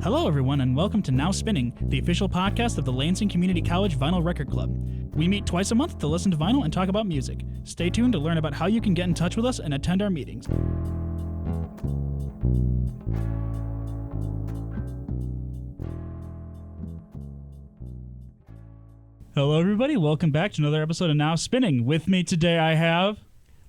Hello, everyone, and welcome to Now Spinning, the official podcast of the Lansing Community College Vinyl Record Club. We meet twice a month to listen to vinyl and talk about music. Stay tuned to learn about how you can get in touch with us and attend our meetings. Hello, everybody. Welcome back to another episode of Now Spinning. With me today, I have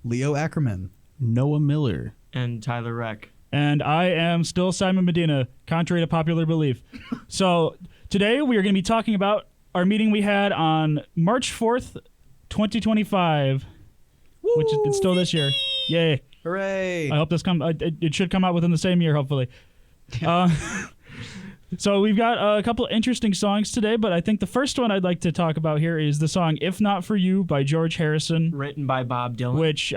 Leo Ackerman, Noah Miller, and Tyler Reck. And I am still Simon Medina, contrary to popular belief. So today we are going to be talking about our meeting we had on March 4th, 2025, which is it's still this year. Yay. Hooray. I hope this it should come out within the same year, hopefully. So we've got a couple interesting songs today, but I think the first one I'd like to talk about here is the song If Not For You by George Harrison. Written by Bob Dylan. Which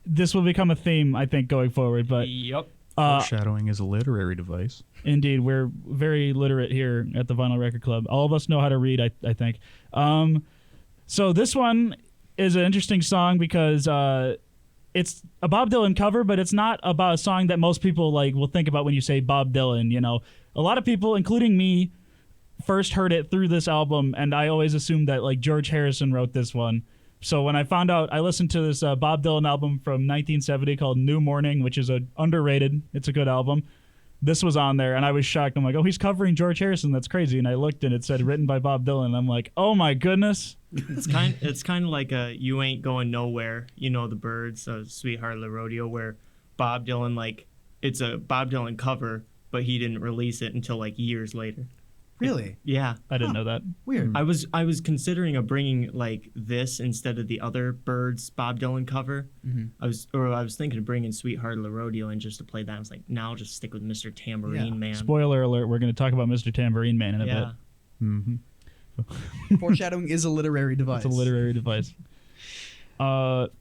this will become a theme, I think, going forward. But yep. Foreshadowing is a literary device. Indeed, we're very literate here at the Vinyl Record Club. All of us know how to read, I think. So this one is an interesting song because it's a Bob Dylan cover, but it's not about a song that most people will think about when you say Bob Dylan. You know, a lot of people, including me, first heard it through this album, and I always assumed that George Harrison wrote this one. So when I found out, I listened to this Bob Dylan album from 1970 called New Morning, which is underrated. It's a good album. This was on there, and I was shocked. I'm like, oh, he's covering George Harrison. That's crazy. And I looked, and it said written by Bob Dylan. And I'm like, oh my goodness. It's kind of like a You Ain't Going Nowhere, you know, the Birds, Sweetheart of the Rodeo, where Bob Dylan, it's a Bob Dylan cover, but he didn't release it until years later. Really? Yeah. I didn't know that. Weird. I was considering bringing this instead of the other Birds Bob Dylan cover. Mm-hmm. I was thinking of bringing Sweetheart of the Rodeo and just to play that. I was like, now I'll just stick with Mr. Tambourine Man. Spoiler alert, we're going to talk about Mr. Tambourine Man in a bit. Mm-hmm. Foreshadowing is a literary device. It's a literary device. But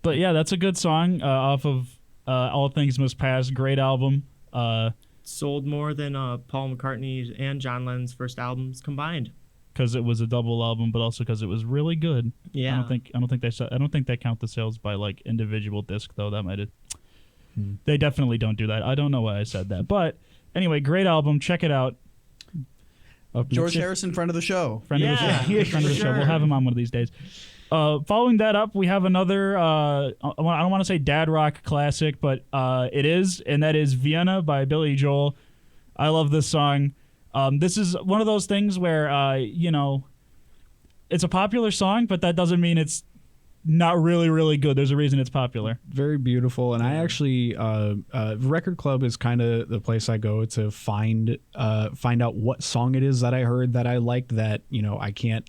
yeah, that's a good song off of All Things Must Pass. Great album. Sold more than Paul McCartney and John Lennon's first albums combined. Because it was a double album, but also because it was really good. Yeah. I don't think they count the sales by individual disc though. That might have. They definitely don't do that. I don't know why I said that, but anyway, great album. Check it out. George Harrison, friend of the show. Friend of the show. We'll have him on one of these days. Following that up, we have another, I don't want to say dad rock classic, but it is, and that is Vienna by Billy Joel. I love this song. This is one of those things where, it's a popular song, but that doesn't mean it's not really, really good. There's a reason it's popular. Very beautiful. And I actually, Record Club is kind of the place I go to find out what song it is that I heard that I liked that, I can't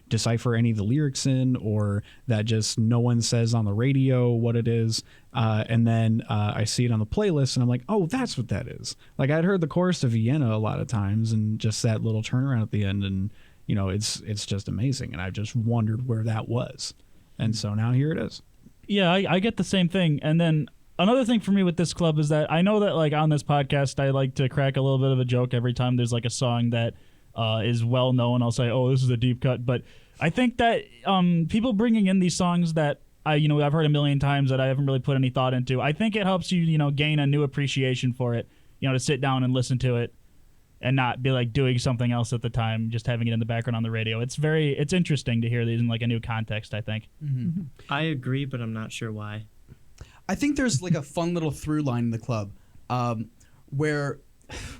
decipher any of the lyrics in, or that just no one says on the radio what it is. And then I see it on the playlist and I'm like, oh, that's what that is. I'd heard the chorus to Vienna a lot of times and just that little turnaround at the end. And, it's just amazing. And I just wondered where that was. And so now here it is. Yeah, I get the same thing. And then another thing for me with this club is that I know that on this podcast, I like to crack a little bit of a joke every time there's a song that is well known. I'll say, oh, this is a deep cut. But I think that people bringing in these songs that I've heard a million times that I haven't really put any thought into, I think it helps you, gain a new appreciation for it, to sit down and listen to it and not be doing something else at the time, just having it in the background on the radio. It's interesting to hear these in a new context, I think. Mm-hmm. I agree, but I'm not sure why. I think there's a fun little through line in the club where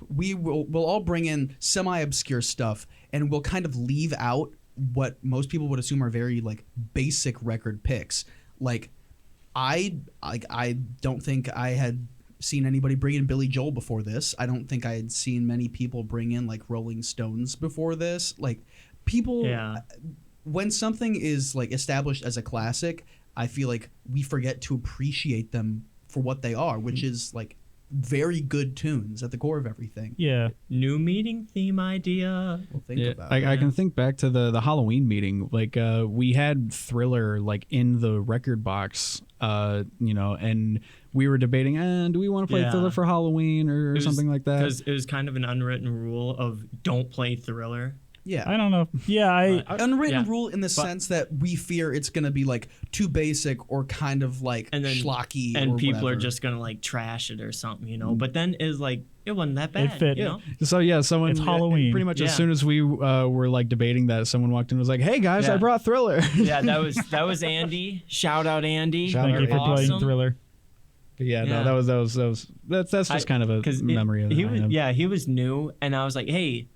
we'll all bring in semi-obscure stuff and we'll kind of leave out what most people would assume are very basic record picks. I don't think I had seen anybody bring in Billy Joel before this. I don't think I had seen many people bring in Rolling Stones before this. People, when something is established as a classic, I feel we forget to appreciate them for what they are, which is very good tunes at the core of everything. Yeah. New meeting theme idea. We'll think about I can think back to the Halloween meeting. We had Thriller in the record box, and we were debating, do we want to play Thriller for Halloween or something like that? Because it was kind of an unwritten rule of don't play Thriller. Yeah. I don't know. Yeah, unwritten rule in the sense that we fear it's going to be too basic or kind of and then, schlocky and or people whatever. are just going to trash it or something, But then is it wasn't that bad. It fit. You know? So yeah, someone It's Halloween. Pretty much Yeah. as soon as we were like debating that, someone walked in and was like, "Hey guys, I Yeah. brought Thriller." Yeah, that was Andy. Shout out Andy. Shout Thank out you for Awesome. playing Thriller. Yeah, Yeah. no, that's just kind of a memory of he mine. was, he was new, and I was like, hey,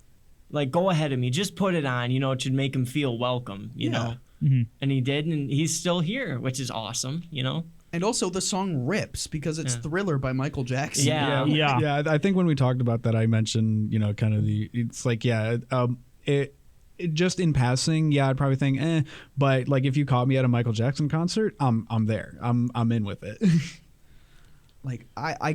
like go ahead of me, just put it on. You know, it should make him feel welcome. You know, and he did, and he's still here, which is awesome. You know. And also the song rips because it's Thriller by Michael Jackson. Yeah. Yeah. I think when we talked about that, I mentioned, you know, kind of it's like, it just in passing, I'd probably think, but like if you caught me at a Michael Jackson concert, I'm there, I'm in with it. Like I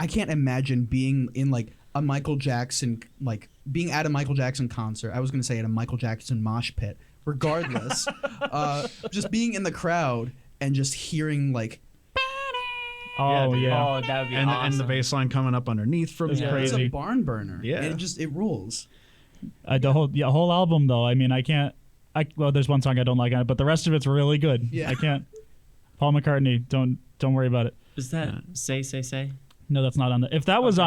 can't imagine being in like a Michael Jackson, like being at a Michael Jackson concert. I was going to say at a Michael Jackson mosh pit. Regardless, just being in the crowd and just hearing like Oh yeah. Oh, that would be awesome. and the bass line coming up underneath from It's you. crazy. it's a barn burner. Yeah. And it rules. The whole album though. I mean, I can't. Well, there's one song I don't like on it, but the rest of it's really good. Yeah. I can't. Paul McCartney, don't worry about it. Is that say? No, that's not on the. If that was the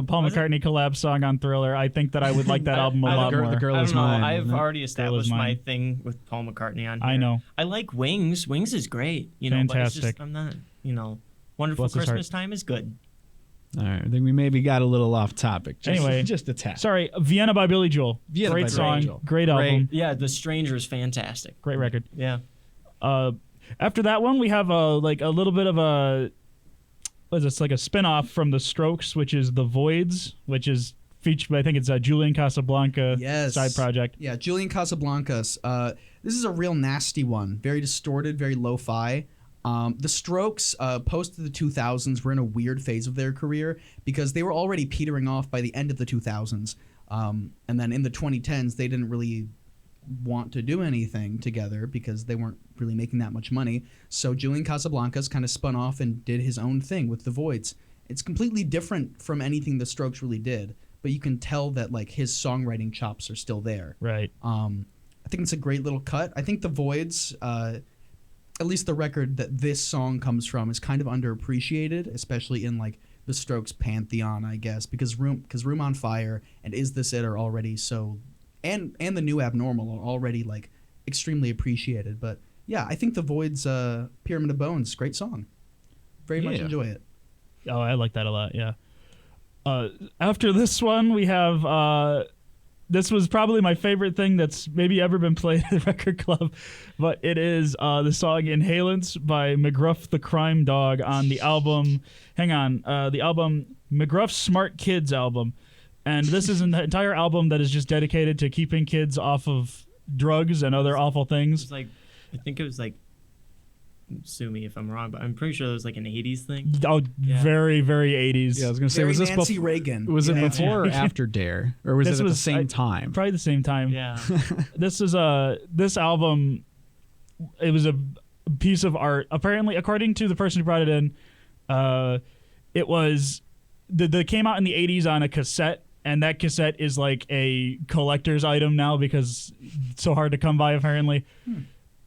Paul Was it? McCartney collab song on Thriller, I think that I would like that album a lot more. The girl I is don't know. mine. I've isn't it? already established my mine. thing with Paul McCartney on here. I know. I like Wings. Wings is great. You know, but it's just, Fantastic. I'm not. You know, Wonderful Bless his heart. Christmas Time is good. All right, I think we maybe got a little off topic. Anyway, just a tad. Sorry, Vienna by Billy Joel. Vienna Great by song, Billy Joel. great album, Yeah, The Stranger is fantastic. great record. Yeah. After that one, we have a little bit of a what is this, like a spin-off from The Strokes, which is The Voids, which is featured by, I think it's Julian Casablanca Yes. side project. Yeah, Julian Casablancas. This is a real nasty one. Very distorted, very lo-fi. The Strokes, post the 2000s, were in a weird phase of their career because they were already petering off by the end of the 2000s. And then in the 2010s, they didn't really want to do anything together because they weren't really making that much money. So Julian Casablancas kind of spun off and did his own thing with The Voids. It's completely different from anything the Strokes really did, but you can tell that like his songwriting chops are still there. Right. I think it's a great little cut. I think The Voids, at least the record that this song comes from, is kind of underappreciated, especially in like the Strokes pantheon, I guess, because Room on Fire and Is This It are already so, and the New Abnormal are already like extremely appreciated. But yeah, I think The Voids, Pyramid of Bones, great song. Very much enjoy it. Oh, I like that a lot. Yeah. After this one, we have. This was probably my favorite thing that's maybe ever been played at the record club, but it is the song Inhalants by McGruff the Crime Dog on the album. Hang on. The album McGruff's Smart Kids album. And this is an entire album that is just dedicated to keeping kids off of drugs and other awful It things. was like, I think it was like, sue me if I'm wrong, but I'm pretty sure it was like an 80s thing. Oh, Yeah. very, very 80s. Yeah, I was gonna say, Very was this Nancy before? Reagan. Was it Yeah. before or after Dare, or was This it at the was- same time? Probably the same time. Yeah. This is this album. It was a piece of art. Apparently, according to the person who brought it in, it was that came out in the 80s on a cassette, and that cassette is like a collector's item now because it's so hard to come by apparently.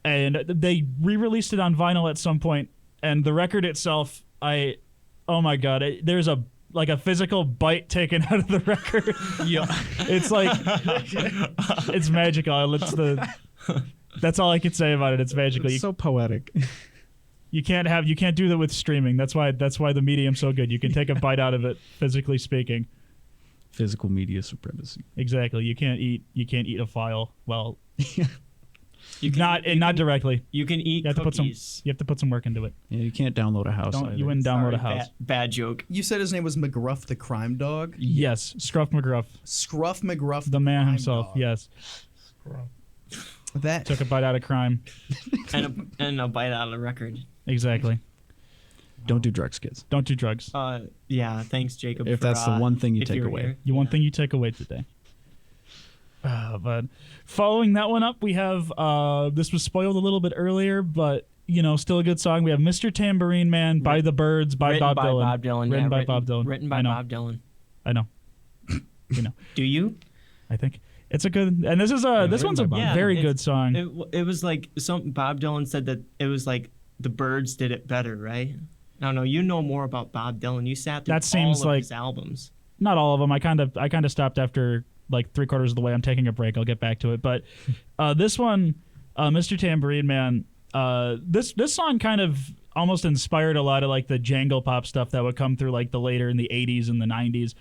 And they re-released it on vinyl at some point, and the record itself, oh my god, there's a physical bite taken out of the record. Yeah. It's like it's magical. That's all I could say about it. It's magical. It's so poetic. You can't do that with streaming. That's why the medium's so good. You can take a bite out of it, physically speaking. Physical media supremacy. Exactly. You can't eat a file. Well, You not directly. You can eat You have to put cookies. put some work into it. Yeah, you can't download a house. either. You wouldn't download Sorry, a house. Bad joke. You said his name was McGruff the Crime Dog? Yes, Scruff McGruff, Scruff McGruff the man Crime himself. Dog. Yes, That took a bite out of crime. and a bite out of the record. Exactly. Don't do drugs, kids. Don't do drugs. Yeah, thanks, Jacob. If for, that's the one thing you if take were away. here. One Yeah. thing you take away today. But following that one up, we have this was spoiled a little bit earlier, but still a good song. We have "Mr. Tambourine Man" by the Birds by Written Bob by Dylan. Bob Dylan. Written yeah, by Bob Dylan. Written by I know. Bob Dylan. I know. Do you? I think it's a good. And this one's a by Bob very Dylan. good song. It was like Bob Dylan said that it was like the Birds did it better, right? I don't know. You know more about Bob Dylan. You sat through That seems all of like- his albums. Not all of them. I kind of stopped after like 3/4 of the way. I'm taking a break. I'll get back to it. But this one, Mr. Tambourine Man, this song kind of almost inspired a lot of like the jangle pop stuff that would come through like the later in the 80s and the 90s.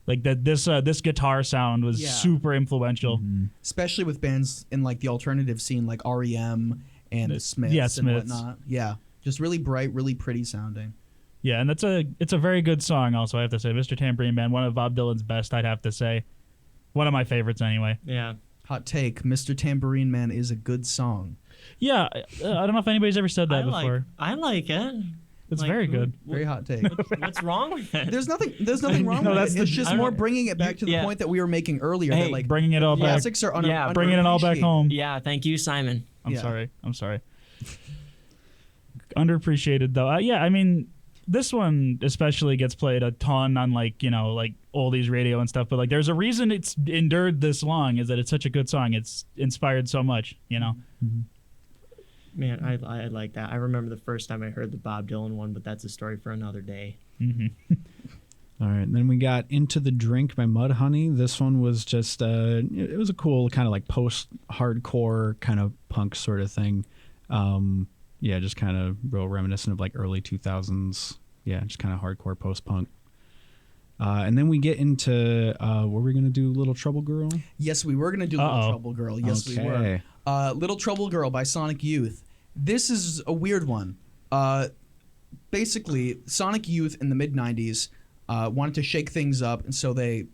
Like that this guitar sound was Yeah. super influential. Especially with bands in like the alternative scene like REM and the Smiths and Smiths. whatnot. Yeah. Just really bright, really pretty sounding. Yeah, and it's a very good song also, I have to say. Mr. Tambourine Man, one of Bob Dylan's best, I'd have to say. One of my favorites anyway. Yeah. Hot take, Mr. Tambourine Man is a good song. Yeah, I don't know if anybody's ever said that before. I like it. It's Like, very good. Very hot take. What's wrong with it? There's nothing wrong No, with that's it. It's the- just I more don't- bringing it back to the yeah. point that we were making earlier. Hey, that like Bringing it all back. classics are Yeah. Bringing it all back underappreciated. home. Yeah, thank you, Simon. I'm Yeah. sorry. Underappreciated though. Yeah, I mean, this one especially gets played a ton on like oldies radio and stuff. But like, there's a reason it's endured this long. Is that it's such a good song. It's inspired so much. Man, I like that. I remember the first time I heard the Bob Dylan one, but that's a story for another day. All right, and then we got Into the Drink by Mudhoney. This one was just it was a cool kind of like post-hardcore kind of punk sort of thing. Yeah, just kind of real reminiscent of like early 2000s. Yeah, just kind of hardcore post-punk. And then we get into were we going to do Little Trouble Girl? Yes, we were gonna do Little Trouble Girl. Yes, we were. Little Trouble Girl by Sonic Youth. This is a weird one. Basically, Sonic Youth in the mid-90s wanted to shake things up, and so they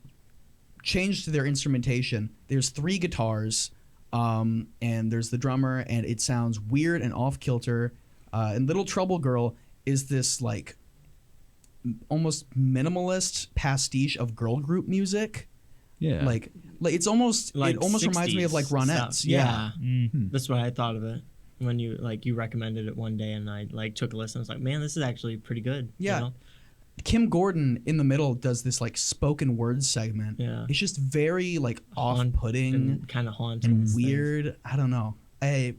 changed their instrumentation. There's 3 guitars, and there's the drummer, and it sounds weird and off-kilter. And Little Trouble Girl is this, like, almost minimalist pastiche of girl group music. Yeah. Like it's almost Like it almost reminds me of like 60s Ronettes. stuff. Yeah. That's what I thought of it when you recommended it one day, and I like took a listen. I was like, man, this is actually pretty good. Yeah. You know? Kim Gordon in the middle does this like spoken word segment. Yeah. It's just very like off-putting, Kind of haunting. weird. I don't know. I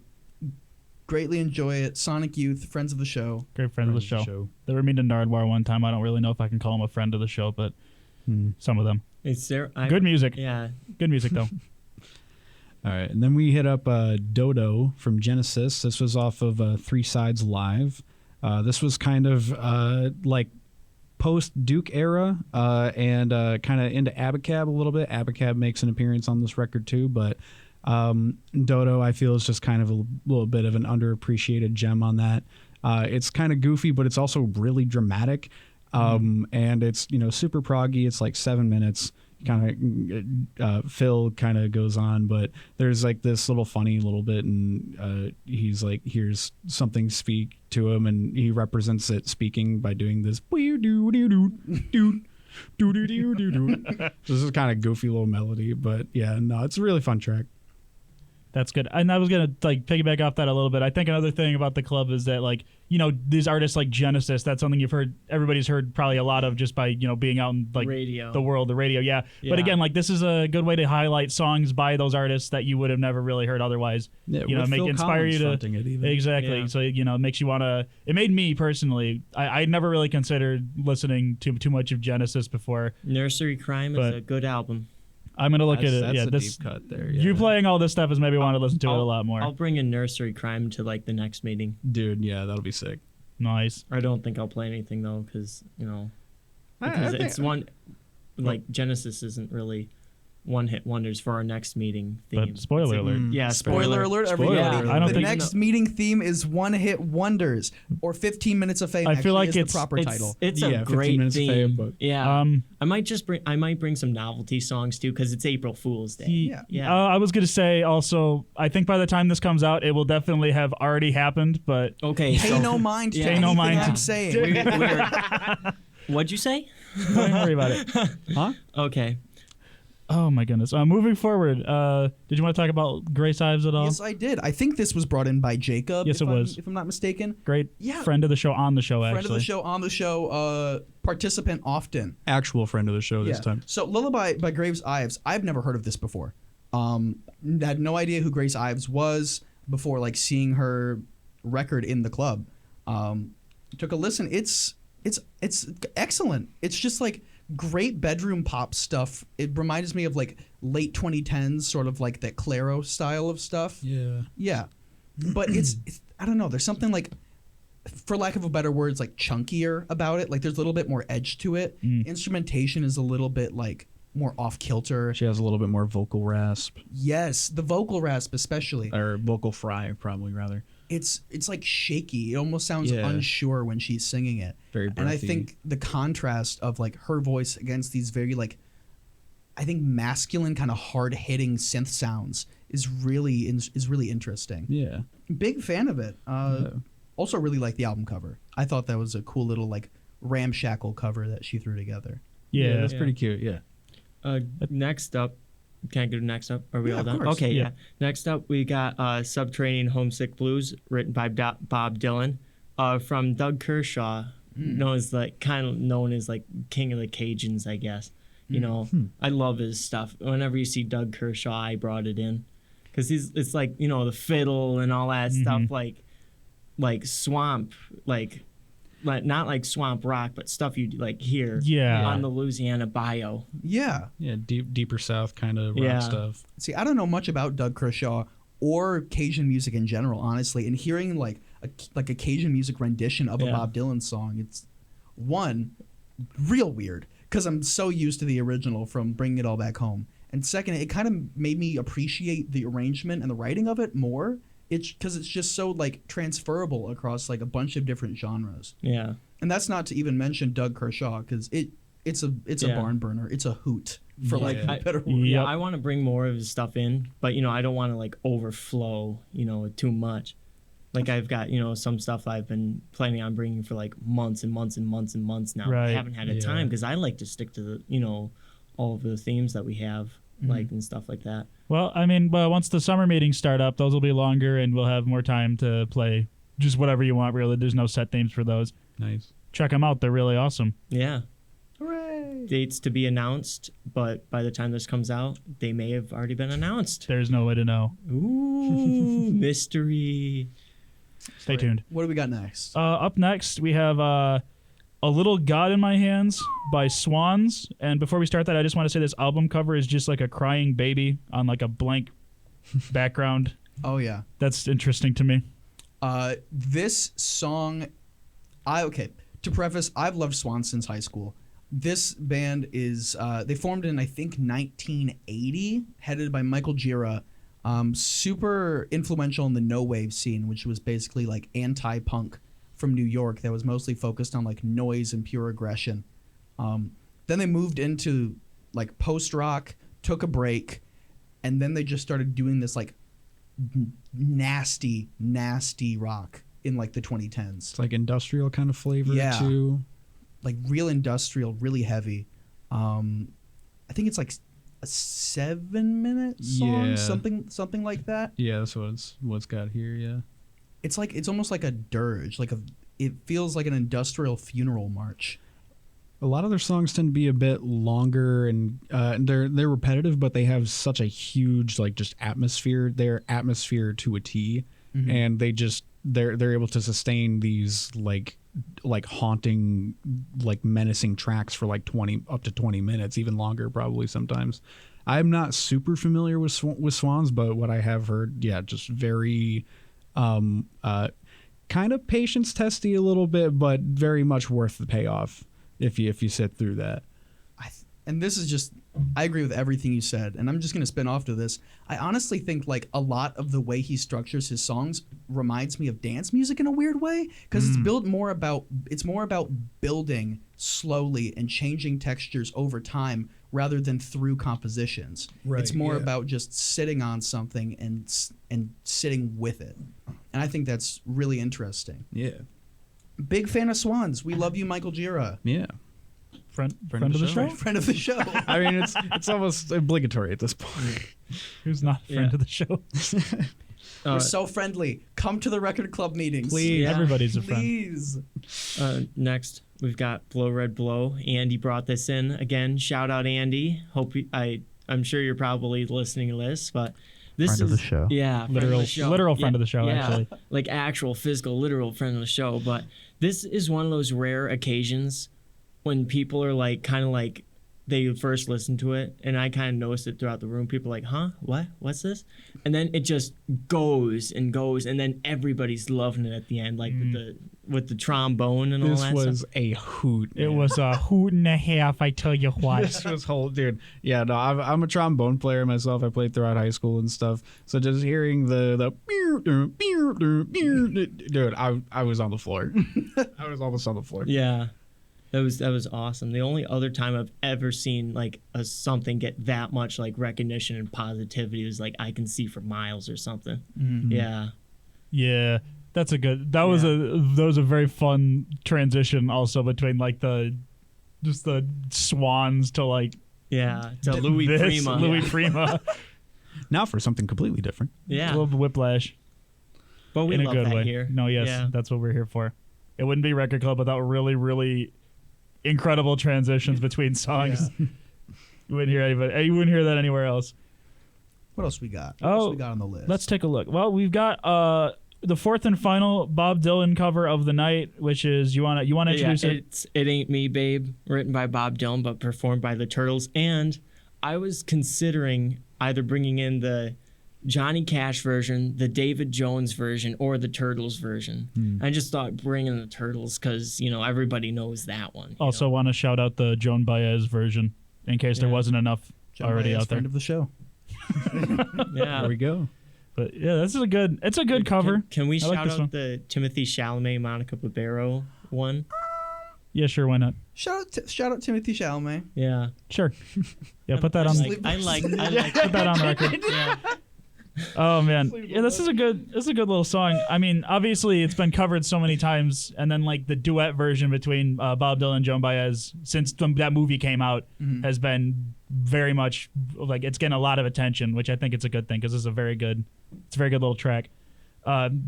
greatly enjoy it. Sonic Youth, friends of the show. Great friend of the show. They were mean to Nardwar one time. I don't really know if I can call him a friend of the show, but some of them. Is there Good music. Yeah. Good music though. All right, and then we hit up Dodo from Genesis. This was off of Three Sides Live. This was kind of like post-Duke era and kind of into Abacab a little bit. Abacab makes an appearance on this record too, but Dodo, I feel, is just kind of a little bit of an underappreciated gem on that. It's kind of goofy, but it's also really dramatic. And it's, super proggy. It's like 7 minutes. Kind of Phil kind of goes on, but there's like this little funny little bit, and he's like hears something speak to him, and he represents it speaking by doing this. This is kind of goofy little melody, but yeah, no, it's a really fun track. That's good. And I was gonna like piggyback off that a little bit. I think another thing about the club is that like these artists like Genesis. That's something everybody's heard probably a lot of just by being out in like Radio. the world, the radio. Yeah. But again, like this is a good way to highlight songs by those artists that you would have never really heard otherwise. Yeah, with Phil inspire Collins you to fronting it even. exactly. Yeah. So it makes you want to. It made me personally. I never really considered listening to too much of Genesis before. Nursery Crime is But- a good album. I'm gonna look at it. That's Yeah, a this deep cut there. Yeah. you playing all this stuff has made me want to listen to it a lot more. I'll bring a Nursery Crime to like the next meeting. Dude, yeah, that'll be sick. Nice. I don't think I'll play anything though, because I think- it's one like Genesis isn't really one-hit wonders for our next meeting theme. But spoiler alert. Yeah, Spoiler alert, Spoiler everybody. alert. I don't The think- next meeting theme is One-Hit Wonders, or 15 Minutes of Fame. I feel actually like is it's- the proper title. It's Yeah, a 15 great minutes of theme. fame, but- Yeah, I might bring some novelty songs too, because it's April Fool's Day. Yeah. I was gonna say also. I think by the time this comes out, it will definitely have already happened. But Okay. Pay no mind to Pay anything no mind I'm to- saying. What'd you say? don't worry about it. Huh? Okay. Oh my goodness. Moving forward, did you want to talk about Grace Ives at all? Yes, I did. I think this was brought in by Jacob. Yes, if it I'm- was. If I'm not mistaken. Great Yeah. friend of the show, on the show, Friend actually. of the show, on the show, participant often. Actual friend of the show this Yeah. time. So Lullaby by Grace Ives, I've never heard of this before. Had no idea who Grace Ives was before like seeing her record in the club. took a listen. It's excellent. It's just like great bedroom pop stuff. It reminds me of like late 2010s, sort of like that Claro style of stuff. Yeah. But it's I don't know. There's something like, for lack of a better word, it's like chunkier about it. Like there's a little bit more edge to it. Instrumentation is a little bit like more off kilter. She has a little bit more vocal rasp. Yes, the vocal rasp especially. Or vocal fry, probably, rather. It's like shaky. It almost sounds unsure when she's singing it. Very breathy. And I think the contrast of like her voice against these very like, I think masculine kind of hard hitting synth sounds is really interesting. Yeah. Big fan of it. Also really like the album cover. I thought that was a cool little like ramshackle cover that she threw together. Yeah, that's pretty cute. Yeah. Next up, can I go to next up? Are we all done? Of course. Okay, yeah. Next up, we got Subterranean Homesick Blues, written by Bob Dylan, from Doug Kershaw, known as like King of the Cajuns, I guess. You know, I love his stuff. Whenever you see Doug Kershaw, I brought it in, because it's like, you know, the fiddle and all that stuff, like swamp, like not like swamp rock, but stuff you like hear on the Louisiana bayou. Yeah. Yeah, deeper south kind of rock stuff. See, I don't know much about Doug Kershaw or Cajun music in general, honestly. And hearing like a Cajun music rendition of a Bob Dylan song, it's one, real weird, because I'm so used to the original from Bringing It All Back Home. And second, it kind of made me appreciate the arrangement and the writing of it more. It's because it's just so like transferable across like a bunch of different genres. Yeah. And that's not to even mention Doug Kershaw, because it's a barn burner. It's a hoot, for like a better word. Yeah, I want to bring more of his stuff in, but you know, I don't want to like overflow, you know, with too much. Like I've got, you know, some stuff I've been planning on bringing for like months and months and months and months now. Right. I haven't had a time, because I like to stick to the, you know, all of the themes that we have, like, and stuff like that. Well, I mean, once the summer meetings start up, those will be longer, and we'll have more time to play just whatever you want, really. There's no set themes for those. Nice. Check them out. They're really awesome. Yeah. Hooray! Dates to be announced, but by the time this comes out, they may have already been announced. There's no way to know. Ooh, mystery. Stay tuned. What do we got next? Up next, we have A Little God in My Hands by Swans. And before we start that, I just want to say this album cover is just like a crying baby on like a blank background. Oh, yeah. That's interesting to me. This song, to preface, I've loved Swans since high school. This band is, they formed in, I think, 1980, headed by Michael Gira. Super influential in the no wave scene, which was basically like anti-punk from New York that was mostly focused on like noise and pure aggression. Then they moved into like post-rock, took a break, and then they just started doing this like nasty rock in like the 2010s. It's like industrial kind of flavor too. Like real industrial, really heavy. I think it's like a 7-minute song, something like that. Yeah, that's what's got here. Yeah, it's almost like a dirge, it feels like an industrial funeral march. A lot of their songs tend to be a bit longer, and they're repetitive, but they have such a huge like just atmosphere. They're atmosphere to a T, and they're able to sustain these like haunting, like menacing tracks for like 20 up to 20 minutes, even longer probably sometimes. I'm not super familiar with Swans, but what I have heard, just very kind of patience testy a little bit, but very much worth the payoff if you sit through that. And this is just, I agree with everything you said, and I'm just going to spin off to this. I honestly think like a lot of the way he structures his songs reminds me of dance music in a weird way, because it's more about building slowly and changing textures over time rather than through compositions. Right, it's more about just sitting on something and sitting with it. And I think that's really interesting. Yeah. Big fan of Swans. We love you, Michael Gira. Yeah. Friend of the show? Friend of the show. I mean, it's almost obligatory at this point. Who's not a friend of the show? We're so friendly. Come to the record club meetings. Please. Yeah. Everybody's a friend. Please. Next, we've got Blow Red Blow. Andy brought this in. Again, shout out Andy. I'm sure you're probably listening to this, but this friend is of the show. Yeah, literal friend of the show, actually. Like actual physical literal friend of the show. But This is one of those rare occasions when people are like kind of like they first listen to it, and I kind of noticed it throughout the room. People are like, huh? What's this? And then it just goes and goes, and then everybody's loving it at the end, like with the trombone and all This that was stuff. a hoot. It was a hoot and a half, I tell you what. This was whole dude. Yeah, no, I'm a trombone player myself. I played throughout high school and stuff. So just hearing the dude, I was on the floor. I was almost on the floor. Yeah. That was awesome. The only other time I've ever seen like something get that much like recognition and positivity was like I Can See for Miles or something. Yeah. Yeah, that's a good. That was a very fun transition also between like the swans to like to Louis this, Prima. Louis Prima. Now for something completely different. A Yeah. little whiplash But we in a love good that way. here. No, yes, Yeah. that's what we're here for. It wouldn't be Record Club without really, really incredible transitions between songs. You wouldn't hear anybody. You wouldn't hear that anywhere else. What else we got? What else we got on the list? Let's take a look. Well, we've got the fourth and final Bob Dylan cover of the night, which is you want to introduce it? It's It Ain't Me, Babe, written by Bob Dylan but performed by the Turtles. And I was considering either bringing in the Johnny Cash version, the David Jones version, or the Turtles version. I just thought bringing the Turtles because everybody knows that one. Also, want to shout out the Joan Baez version in case there wasn't enough John already Baez, out there. friend of the show. Yeah. There we go. But yeah, this is a good. It's a good cover. Can we I like shout this one. out the Timothy Chalamet, Monica Barbero one? Yeah, sure, why not? Shout out Timothy Chalamet. Yeah. Sure. Yeah, put that on. I like Put that on the record. yeah. Oh man, yeah, this is a good little song. I mean, obviously it's been covered so many times, and then like the duet version between Bob Dylan and Joan Baez since that movie came out has been very much like it's getting a lot of attention, which I think it's a good thing because it's a very good little track.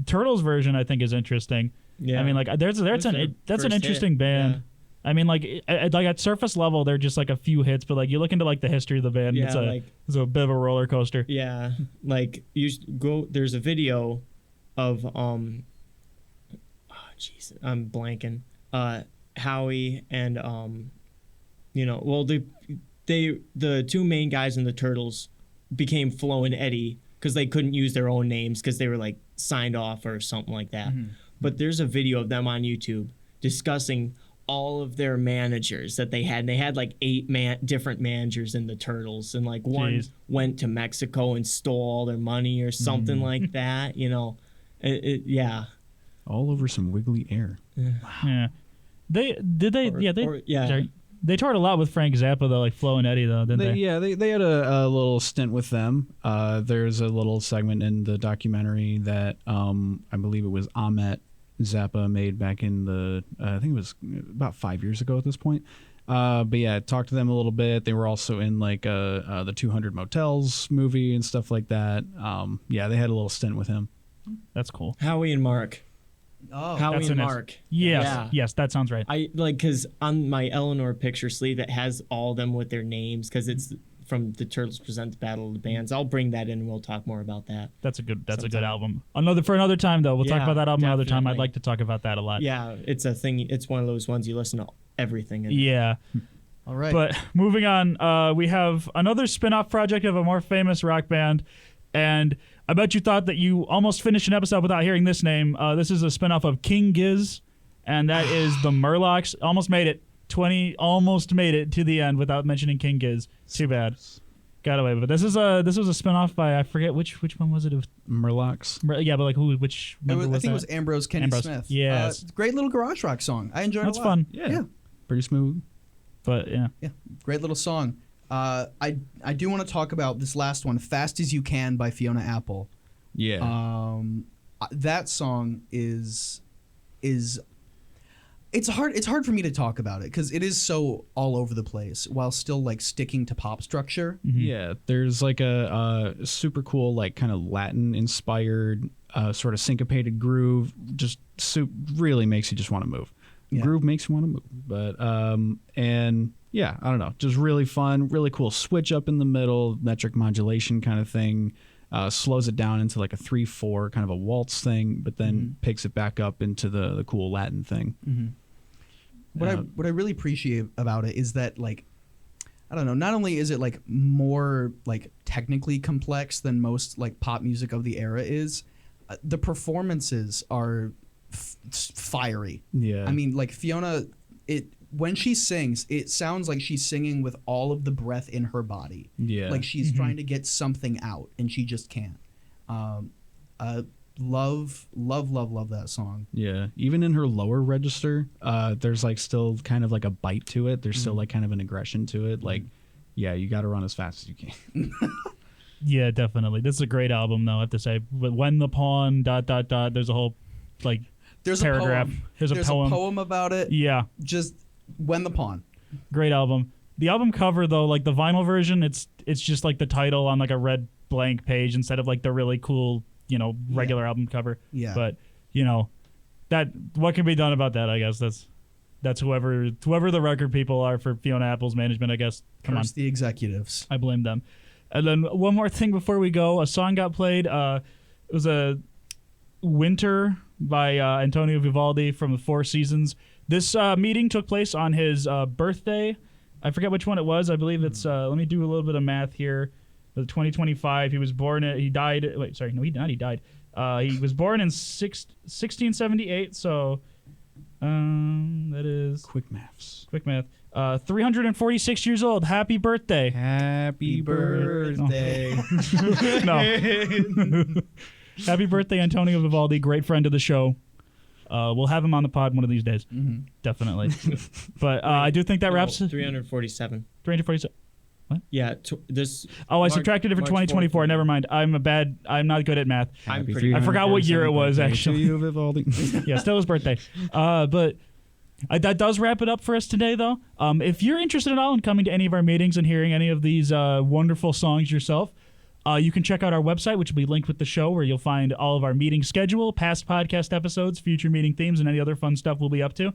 Turtles version I think is interesting. Yeah. I mean, like that's an interesting hit. band. Yeah. I mean, like at surface level, they're just like a few hits, but like you look into like the history of the band, Yeah, it's a bit of a roller coaster. Yeah, like there's a video of jeez, I'm blanking. Howie and the two main guys in the Turtles became Flo and Eddie because they couldn't use their own names because they were like signed off or something like that. But there's a video of them on YouTube discussing all of their managers that they had. And they had like 8 different managers in the Turtles, and like one went to Mexico and stole all their money or something like that. Yeah. All over some wiggly air. Yeah, they yeah. sorry. They toured a lot with Frank Zappa though, like Flo and Eddie though, didn't they? Yeah, they had a little stint with them. There's a little segment in the documentary that I believe it was Ahmet Zappa made back in the I think it was about 5 years ago at this point. But yeah, talked to them a little bit. They were also in like the 200 Motels movie and stuff like that. Yeah, they had a little stint with him. That's cool. Howie and Mark. Oh, Howie that's and an Mark. Yes, Yeah. yes, that sounds right. I like because on my Eleanor picture sleeve it has all them with their names because it's from the Turtles Presents Battle of the Bands. I'll bring that in and we'll talk more about that. That's a good album. For another time though. We'll talk Yeah, about that album another time. I'd definitely. like to talk about that a lot. Yeah, it's a thing. It's one of those ones you listen to everything in. Yeah. all right. But moving on, we have another spin-off project of a more famous rock band, and I bet you thought that you almost finished an episode without hearing this name. This is a spin-off of King Giz, and that is the Murlocs. Almost made it to the end without mentioning King Giz. Too bad. Got away with it. This was a spin-off by I forget which one was it? It was Murlocs. Yeah, but like which member I was think that? it was Ambrose Kenny Ambrose. Smith. Yes. Great little garage rock song. I enjoyed That's it a lot. fun. Yeah. Pretty smooth. But yeah. Yeah, great little song. I do want to talk about this last one, "Fast as You Can" by Fiona Apple. Yeah. That song is it's hard for me to talk about it because it is so all over the place while still like sticking to pop structure. Yeah, there's like a super cool, like kind of Latin inspired, sort of syncopated groove. Just really makes you just want to move. Yeah. Groove makes you want to move. But and yeah, I don't know, just really fun, really cool switch up in the middle, metric modulation kind of thing. slows it down into like a 3/4 kind of a waltz thing, but then picks it back up into the cool Latin thing. What I really appreciate about it is that, like, I don't know, not only is it like more like technically complex than most like pop music of the era is, the performances are fiery. Yeah. I mean, like Fiona, when she sings, it sounds like she's singing with all of the breath in her body. Yeah. Like she's trying to get something out and she just can't. Love that song. Yeah. Even in her lower register, there's like still kind of like a bite to it. There's still like kind of an aggression to it. Like, yeah, you got to run as fast as you can. Yeah, definitely. This is a great album, though, I have to say. But when the pawn, ... there's a whole like paragraph. There's a poem. a poem about it. Yeah. Just when the pawn. Great album. The album cover, though, like the vinyl version, it's just like the title on like a red blank page instead of like the really cool, regular album cover. Yeah. But, that what can be done about that, I guess. That's whoever the record people are for Fiona Apple's management, I guess. Come Curse on. the executives. I blame them. And then one more thing before we go. A song got played. It was a Winter by Antonio Vivaldi from the Four Seasons. This meeting took place on his birthday. I forget which one it was. I believe it's, let me do a little bit of math here. 2025. He was born he died. Wait, sorry. No, he died. He died. He was born in 1678. So that is Quick maths. quick math. 346 years old. Happy birthday. Happy birthday. No. Happy birthday, Antonio Vivaldi. Great friend of the show. We'll have him on the pod one of these days. Definitely. But I do think that wraps it. 347. 347. Yeah, this. Oh, I subtracted it for March 2024. 4th. Never mind. I'm not good at math. I'm pretty. I forgot what year it was, 347th actually. birthday to you, Vivaldi. Yeah, still his birthday. But that does wrap it up for us today, though. If you're interested at all in coming to any of our meetings and hearing any of these wonderful songs yourself, you can check out our website, which will be linked with the show, where you'll find all of our meeting schedule, past podcast episodes, future meeting themes, and any other fun stuff we'll be up to.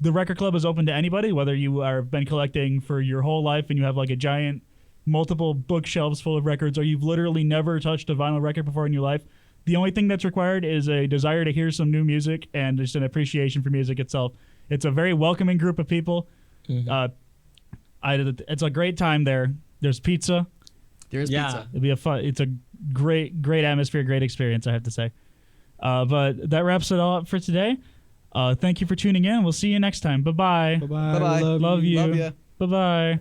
The Record Club is open to anybody, whether you have been collecting for your whole life and you have like a giant multiple bookshelves full of records, or you've literally never touched a vinyl record before in your life. The only thing that's required is a desire to hear some new music and just an appreciation for music itself. It's a very welcoming group of people. It's a great time there. There's pizza. There's pizza. It'll be it's a great atmosphere, great experience, I have to say. But that wraps it all up for today. Thank you for tuning in. We'll see you next time. Bye-bye. Bye-bye. Bye-bye. Love you. Love ya. Bye-bye.